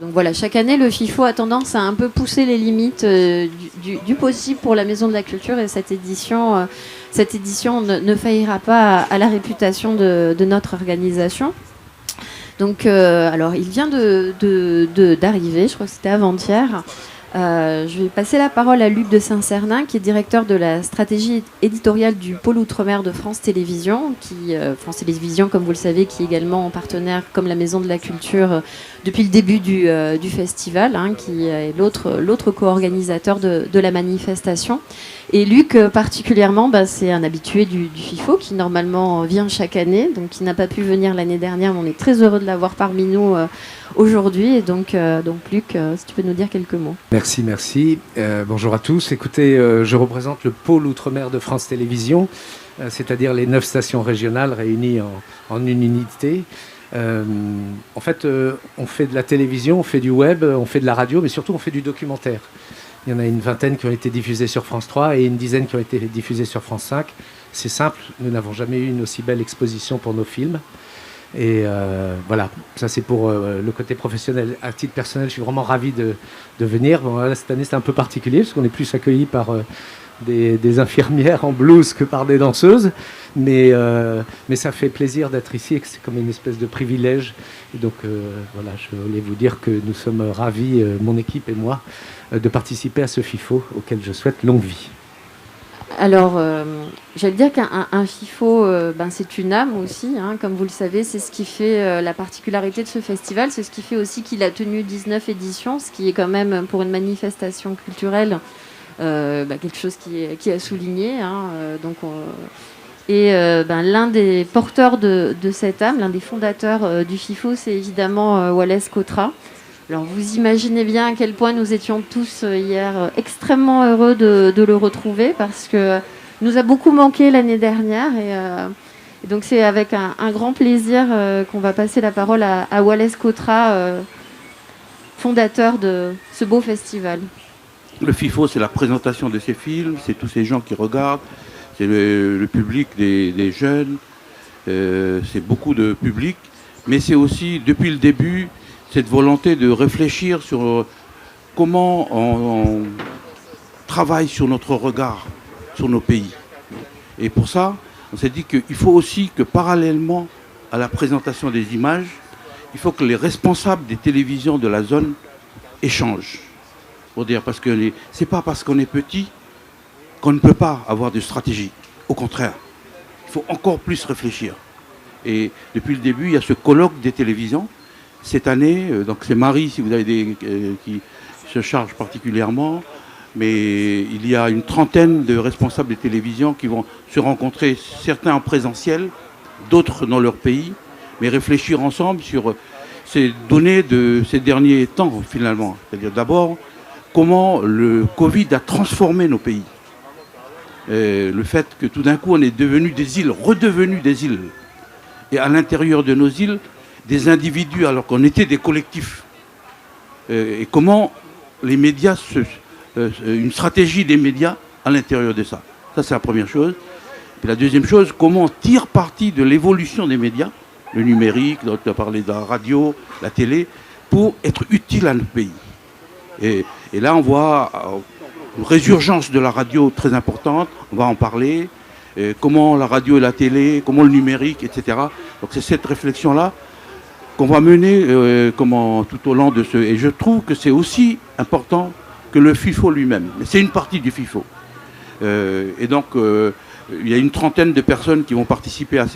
Donc voilà, chaque année, le FIFO a tendance à un peu pousser les limites du possible pour la Maison de la Culture, et cette édition ne faillira pas à la réputation de notre organisation. Donc, alors, il vient d'arriver, je crois que c'était avant-hier. Je vais passer la parole à Luc de Saint-Cernin, qui est directeur de la stratégie éditoriale du pôle Outre-mer de France Télévisions. France Télévisions, comme vous le savez, qui est également partenaire comme la Maison de la Culture depuis le début du festival, qui est l'autre co-organisateur de la manifestation. Et Luc, particulièrement, c'est un habitué du FIFO qui normalement vient chaque année, donc qui n'a pas pu venir l'année dernière, mais on est très heureux de l'avoir parmi nous aujourd'hui. Et donc Luc, si tu peux nous dire quelques mots. Merci. Bonjour à tous. Écoutez, je représente le pôle Outre-mer de France Télévisions, c'est-à-dire les 9 stations régionales réunies en une unité. En fait, on fait de la télévision, on fait du web, on fait de la radio, mais surtout on fait du documentaire. Il y en a une vingtaine qui ont été diffusées sur France 3 et une dizaine qui ont été diffusées sur France 5. C'est simple, nous n'avons jamais eu une aussi belle exposition pour nos films. Et voilà, ça c'est pour le côté professionnel. À titre personnel, je suis vraiment ravi de venir. Bon, là, cette année, c'est un peu particulier parce qu'on est plus accueillis par des infirmières en blouse que par des danseuses. Mais ça fait plaisir d'être ici et que c'est comme une espèce de privilège. Et donc voilà, je voulais vous dire que nous sommes ravis, mon équipe et moi, de participer à ce FIFO auquel je souhaite longue vie. Alors, j'allais dire qu'un FIFO, c'est une âme aussi, comme vous le savez. C'est ce qui fait la particularité de ce festival. C'est ce qui fait aussi qu'il a tenu 19 éditions, ce qui est quand même, pour une manifestation culturelle, quelque chose qui est à souligner. L'un des porteurs de cette âme, l'un des fondateurs du FIFO, c'est évidemment Wallace Cotra. Alors vous imaginez bien à quel point nous étions tous hier extrêmement heureux de le retrouver, parce que nous a beaucoup manqué l'année dernière, et donc c'est avec un grand plaisir qu'on va passer la parole à Wallace Cotra, fondateur de ce beau festival. Le FIFO, c'est la présentation de ces films, c'est tous ces gens qui regardent, c'est le public des jeunes, c'est beaucoup de public, mais c'est aussi depuis le début cette volonté de réfléchir sur comment on travaille sur notre regard sur nos pays. Et pour ça, on s'est dit qu'il faut aussi que parallèlement à la présentation des images, il faut que les responsables des télévisions de la zone échangent. Pour dire, parce que c'est pas parce qu'on est petit qu'on ne peut pas avoir de stratégie. Au contraire, il faut encore plus réfléchir. Et depuis le début, il y a ce colloque des télévisions. Cette année, donc c'est Marie, si vous avez qui se charge particulièrement, mais il y a une trentaine de responsables des télévisions qui vont se rencontrer, certains en présentiel, d'autres dans leur pays, mais réfléchir ensemble sur ces données de ces derniers temps, finalement. C'est-à-dire d'abord, comment le Covid a transformé nos pays. Le fait que tout d'un coup, on est devenus des îles, redevenus des îles. Et à l'intérieur de nos îles, des individus alors qu'on était des collectifs. Et comment les médias, une stratégie des médias à l'intérieur de ça. Ça, c'est la première chose. Et la deuxième chose, comment on tire parti de l'évolution des médias, le numérique, on a parlé de la radio, la télé, pour être utile à notre pays. Et là, on voit une résurgence de la radio très importante, on va en parler, comment la radio et la télé, comment le numérique, etc. Donc c'est cette réflexion-là qu'on va mener tout au long de ce... Et je trouve que c'est aussi important que le FIFO lui-même. C'est une partie du FIFO. Et donc, il y a une trentaine de personnes qui vont participer à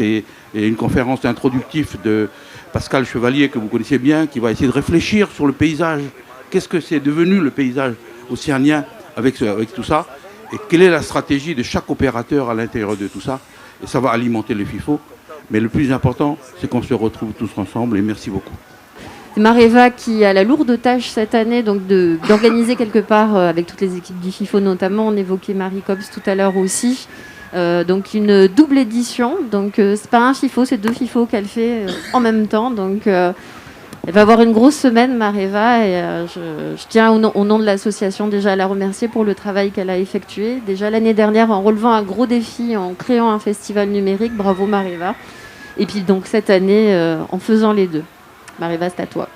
une conférence introductive de Pascal Chevalier, que vous connaissez bien, qui va essayer de réfléchir sur le paysage. Qu'est-ce que c'est devenu le paysage océanien avec tout ça? Et quelle est la stratégie de chaque opérateur à l'intérieur de tout ça? Et ça va alimenter le FIFO. Mais le plus important, c'est qu'on se retrouve tous ensemble, et merci beaucoup. C'est Mareva qui a la lourde tâche cette année donc d'organiser quelque part, avec toutes les équipes du FIFO notamment, on évoquait Marie Cobbs tout à l'heure aussi, donc une double édition. Donc c'est pas un FIFO, c'est 2 FIFO qu'elle fait en même temps. Donc elle va avoir une grosse semaine, Mareva, et je tiens au nom de l'association déjà à la remercier pour le travail qu'elle a effectué. Déjà l'année dernière en relevant un gros défi, en créant un festival numérique, bravo Mareva. Et puis donc cette année en faisant les deux. Mareva, c'est à toi.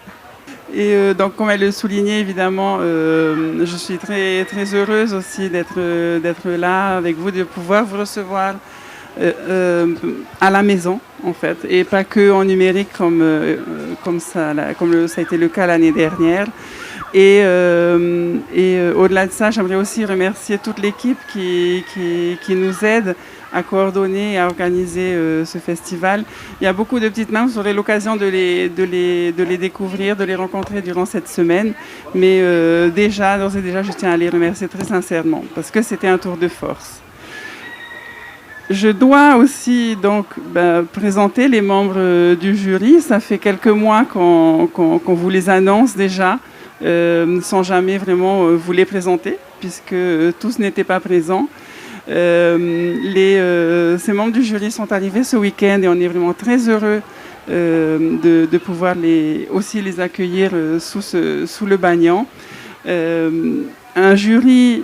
Et donc, comme elle le soulignait, évidemment, je suis très, très heureuse aussi d'être là avec vous, de pouvoir vous recevoir à la maison, en fait, et pas que en numérique comme ça a été le cas l'année dernière. Et au-delà de ça, j'aimerais aussi remercier toute l'équipe qui nous aide à coordonner et à organiser ce festival. Il y a beaucoup de petites mains, vous aurez l'occasion de les découvrir, de les rencontrer durant cette semaine. Mais d'ores et déjà, je tiens à les remercier très sincèrement, parce que c'était un tour de force. Je dois aussi donc présenter les membres du jury. Ça fait quelques mois qu'on vous les annonce déjà, sans jamais vraiment vous les présenter, puisque tous n'étaient pas présents. Ces membres du jury sont arrivés ce week-end et on est vraiment très heureux de pouvoir aussi les accueillir sous le banyan. Un jury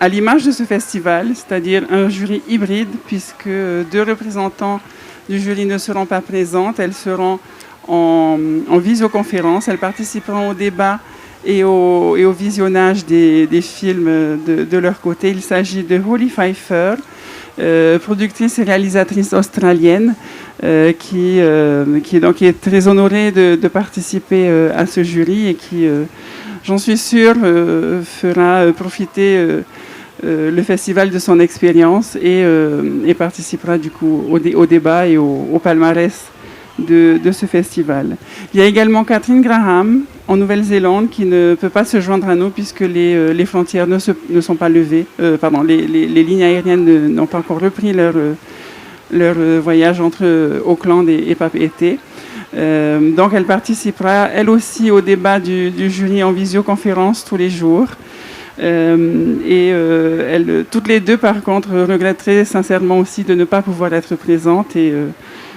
à l'image de ce festival, c'est-à-dire un jury hybride, puisque 2 représentants du jury ne seront pas présentes, elles seront en visioconférence, elles participeront au débat et au visionnage des films de leur côté. Il s'agit de Holly Pfeiffer, productrice et réalisatrice australienne, qui est très honorée de participer à ce jury et qui, j'en suis sûre, fera profiter le festival de son expérience et participera du coup au débat et au palmarès de ce festival. Il y a également Catherine Graham en Nouvelle-Zélande qui ne peut pas se joindre à nous puisque les frontières ne sont pas levées. Les lignes aériennes n'ont pas encore repris leur voyage entre Auckland et Papeete. Donc elle participera elle aussi au débat du jury en visioconférence tous les jours. Toutes les deux par contre regretteraient sincèrement aussi de ne pas pouvoir être présentes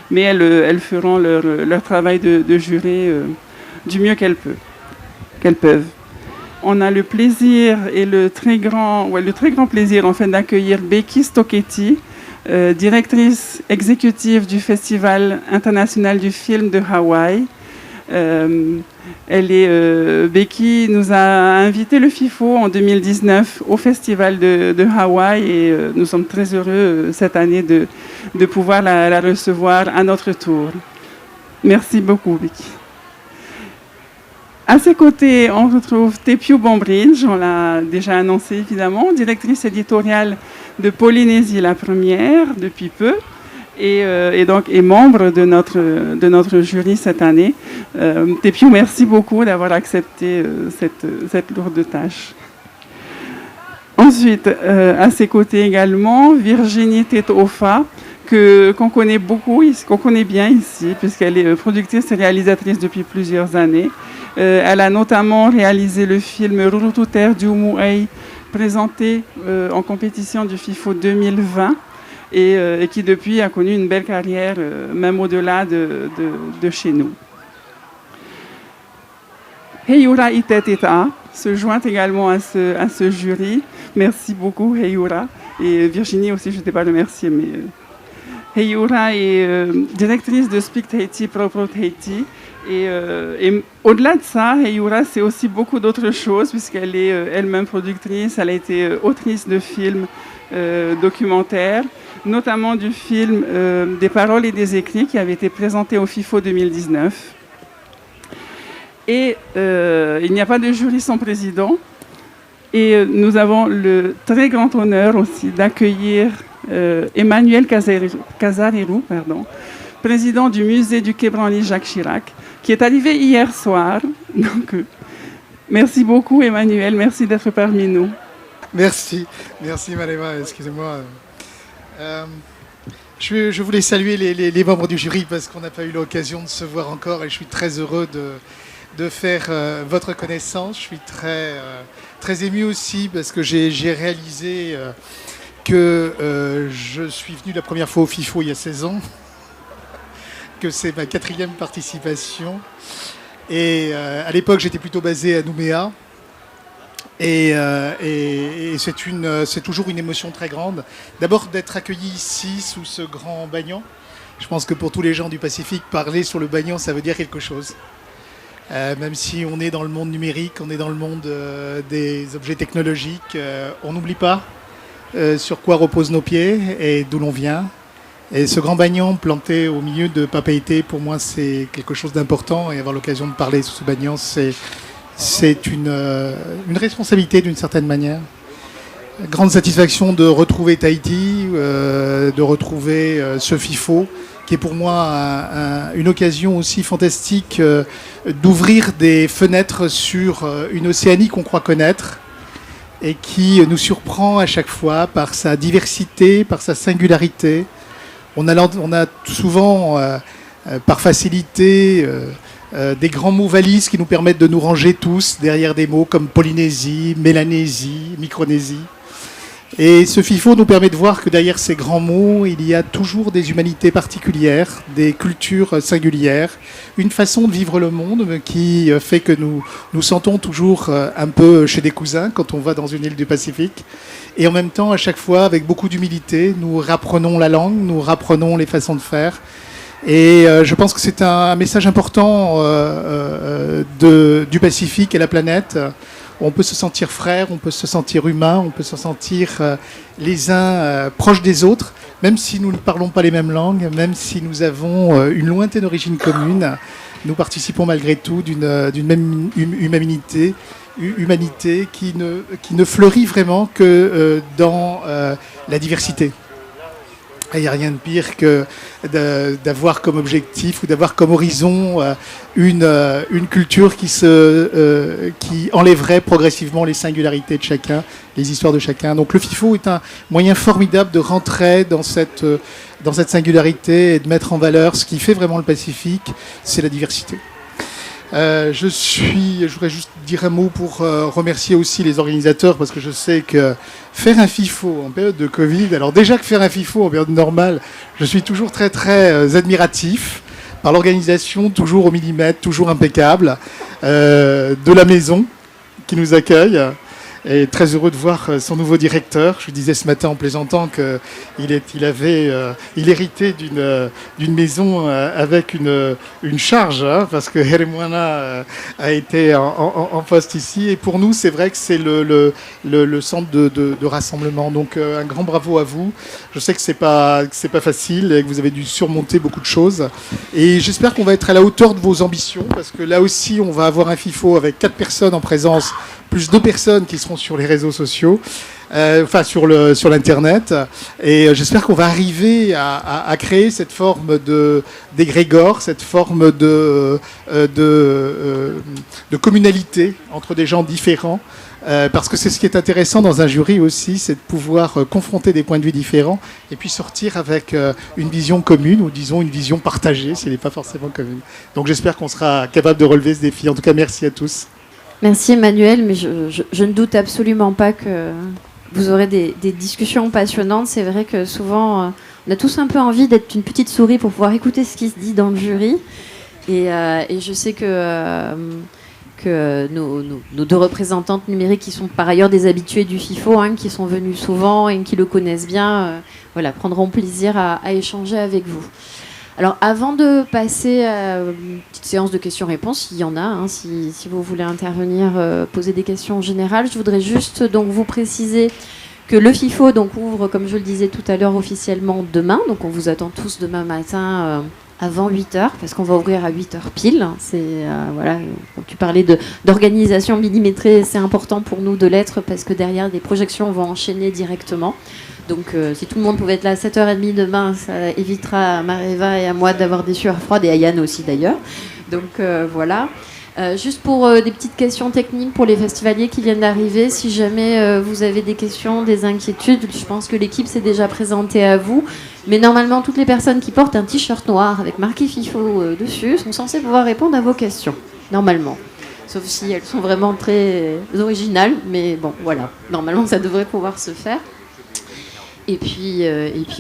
mais elles feront leur travail de jury du mieux qu'elles peuvent. On a le plaisir et le très grand plaisir en fait d'accueillir Becky Stocchetti, directrice exécutive du Festival international du film de Hawaï. Becky nous a invité le FIFO en 2019 au Festival de Hawaï et nous sommes très heureux cette année de pouvoir la recevoir à notre tour. Merci beaucoup, Becky. À ses côtés, on retrouve Tepiu Bombridge, on l'a déjà annoncé évidemment, directrice éditoriale de Polynésie la Première depuis peu. Et donc est membre de notre jury cette année. Tepiu, merci beaucoup d'avoir accepté cette lourde tâche. Ensuite, à ses côtés également, Virginie Tetofa, qu'on connaît beaucoup, qu'on connaît bien ici, puisqu'elle est productrice et réalisatrice depuis plusieurs années. Elle a notamment réalisé le film Rurututer Diumuei, présenté en compétition du FIFO 2020. Et qui depuis a connu une belle carrière, même au-delà de chez nous. Heiura Iteteta se joint également à ce jury. Merci beaucoup, Heiura. Et Virginie aussi, je ne t'ai pas remercié, mais Heiura est directrice de Speak Tahiti, Propro Tahiti. Et au-delà de ça, Heiura, c'est aussi beaucoup d'autres choses, puisqu'elle est elle-même productrice. Elle a été autrice de films documentaires, notamment du film Des paroles et des écrits qui avait été présenté au FIFO 2019. Et il n'y a pas de jury sans président. Et nous avons le très grand honneur aussi d'accueillir Emmanuel Casarero, président du musée du Quai Branly Jacques Chirac, qui est arrivé hier soir. Donc, merci beaucoup Emmanuel, merci d'être parmi nous. Merci Malema, excusez-moi. Je voulais saluer les membres du jury parce qu'on n'a pas eu l'occasion de se voir encore et je suis très heureux de faire votre connaissance. Je suis très ému aussi parce que j'ai réalisé que je suis venu la première fois au FIFO il y a 16 ans, que c'est ma 4e participation. Et à l'époque, j'étais plutôt basé à Nouméa. Et c'est toujours une émotion très grande. D'abord d'être accueilli ici sous ce grand banyan. Je pense que pour tous les gens du Pacifique, parler sur le banyan, ça veut dire quelque chose. Même si on est dans le monde numérique, on est dans le monde des objets technologiques, on n'oublie pas sur quoi reposent nos pieds et d'où l'on vient. Et ce grand banyan planté au milieu de Papeete, pour moi, c'est quelque chose d'important. Et avoir l'occasion de parler sous ce banyan, c'est une responsabilité d'une certaine manière. Grande satisfaction de retrouver Tahiti, de retrouver ce FIFO, qui est pour moi une occasion aussi fantastique d'ouvrir des fenêtres sur une Océanie qu'on croit connaître et qui nous surprend à chaque fois par sa diversité, par sa singularité. On a souvent, par facilité, des grands mots valises qui nous permettent de nous ranger tous derrière des mots comme Polynésie, Mélanésie, Micronésie. Et ce FIFO nous permet de voir que derrière ces grands mots, il y a toujours des humanités particulières, des cultures singulières, une façon de vivre le monde qui fait que nous nous sentons toujours un peu chez des cousins quand on va dans une île du Pacifique. Et en même temps, à chaque fois, avec beaucoup d'humilité, nous rapprenons la langue, nous rapprenons les façons de faire. Et je pense que c'est un message important du Pacifique et la planète. On peut se sentir frère, on peut se sentir humain, on peut se sentir les uns proches des autres, même si nous ne parlons pas les mêmes langues, même si nous avons une lointaine origine commune. Nous participons malgré tout d'une même humanité qui ne fleurit vraiment que dans la diversité. Il n'y a rien de pire que d'avoir comme objectif ou d'avoir comme horizon une culture qui enlèverait progressivement les singularités de chacun, les histoires de chacun. Donc le FIFO est un moyen formidable de rentrer dans cette singularité et de mettre en valeur ce qui fait vraiment le Pacifique, c'est la diversité. Je voudrais juste dire un mot pour remercier aussi les organisateurs, parce que je sais que faire un FIFO en période de Covid, alors déjà que faire un FIFO en période normale, je suis toujours très très admiratif par l'organisation, toujours au millimètre, toujours impeccable, de la maison qui nous accueille. Et très heureux de voir son nouveau directeur. Je lui disais ce matin en plaisantant qu'il héritait d'une maison avec une charge, hein, parce que Heremwana a été en poste ici. Et pour nous, c'est vrai que c'est le centre de rassemblement. Donc un grand bravo à vous. Je sais que c'est pas facile et que vous avez dû surmonter beaucoup de choses. Et j'espère qu'on va être à la hauteur de vos ambitions, parce que là aussi, on va avoir un FIFO avec 4 personnes en présence, plus 2 personnes qui seront sur les réseaux sociaux, sur l'internet, et j'espère qu'on va arriver à créer cette forme d'égrégore, cette forme de communalité entre des gens différents, parce que c'est ce qui est intéressant dans un jury aussi, c'est de pouvoir confronter des points de vue différents et puis sortir avec une vision commune, ou disons une vision partagée si elle n'est pas forcément commune. Donc j'espère qu'on sera capable de relever ce défi. En tout cas, merci à tous. Merci Emmanuel, mais je ne doute absolument pas que vous aurez des discussions passionnantes. C'est vrai que souvent, on a tous un peu envie d'être une petite souris pour pouvoir écouter ce qui se dit dans le jury. Et je sais que nos 2 représentantes numériques, qui sont par ailleurs des habitués du FIFO, hein, qui sont venus souvent et qui le connaissent bien, prendront plaisir à échanger avec vous. Alors, avant de passer à une petite séance de questions-réponses, s'il y en a, hein, si vous voulez intervenir, poser des questions générales, je voudrais juste donc vous préciser que le FIFO donc ouvre, comme je le disais tout à l'heure, officiellement demain. Donc, on vous attend tous demain matin avant 8h, parce qu'on va ouvrir à 8h pile. Tu parlais d'organisation millimétrée, c'est important pour nous de l'être, parce que derrière, des projections vont enchaîner directement. Donc si tout le monde pouvait être là à 7h30 demain, ça évitera à Mareva et à moi d'avoir des sueurs froides, et à Yann aussi d'ailleurs. Donc voilà. Juste pour des petites questions techniques pour les festivaliers qui viennent d'arriver, si jamais vous avez des questions, des inquiétudes, je pense que l'équipe s'est déjà présentée à vous. Mais normalement, toutes les personnes qui portent un t-shirt noir avec marqué FIFO dessus sont censées pouvoir répondre à vos questions, normalement. Sauf si elles sont vraiment très originales, mais bon, voilà. Normalement, ça devrait pouvoir se faire. Et puis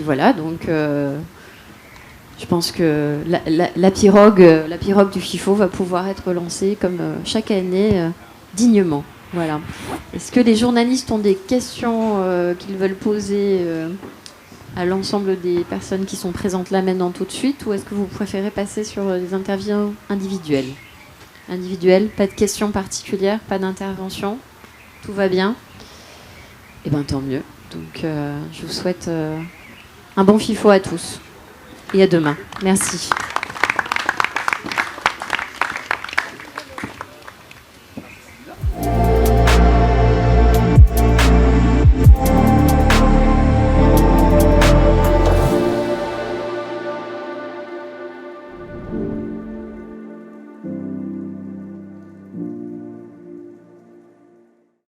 voilà, donc je pense que la pirogue du FIFO va pouvoir être lancée comme chaque année dignement. Voilà. Est-ce que les journalistes ont des questions qu'ils veulent poser à l'ensemble des personnes qui sont présentes là maintenant tout de suite, ou est-ce que vous préférez passer sur des interviews individuelles ? individuelles, pas de questions particulières, pas d'intervention. Tout va bien. Et bien, tant mieux. Donc, je vous souhaite un bon FIFO à tous. Et à demain. Merci.